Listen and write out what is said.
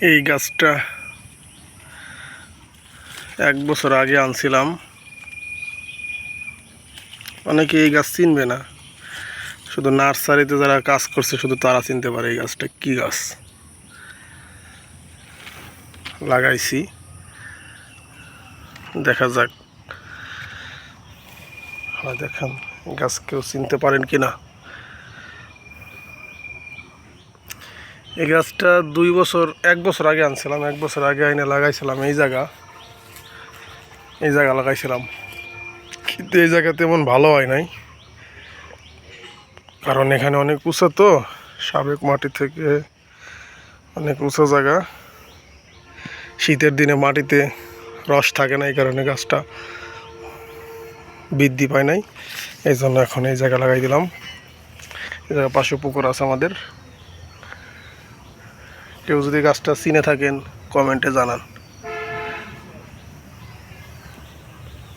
এই গাছটা 1 বছর আগে আনছিলাম। অনেকে এই গাছ চিনবে না, শুধু নার্সারিতে যারা কাজ করছে শুধু তারা চিনতে পারে এই গাছটা কি গাছ। লাগাইছি, দেখা যাক। দেখেন গাছ কেউ চিনতে পারেন কিনা। এই গাছটা 1 বছর আগে আনছিলাম। 1 বছর আগে আইনে লাগাইছিলাম এই জায়গা লাগাইছিলাম, কিন্তু এই জায়গা তেমন ভালো হয় নাই, কারণ এখানে অনেক উঁচু, তো সাবেক মাটি থেকে অনেক উঁচু জায়গা। শীতের দিনে মাটিতে রস থাকে না, এই কারণে গাছটা বৃদ্ধি পায় নাই। এই জন্য এখন এই জায়গা লাগাই দিলাম। এই জায়গা পাশে পুকুর আছে আমাদের। কেউ যদি গাছটা চিনে থাকেন কমেন্টে জানান।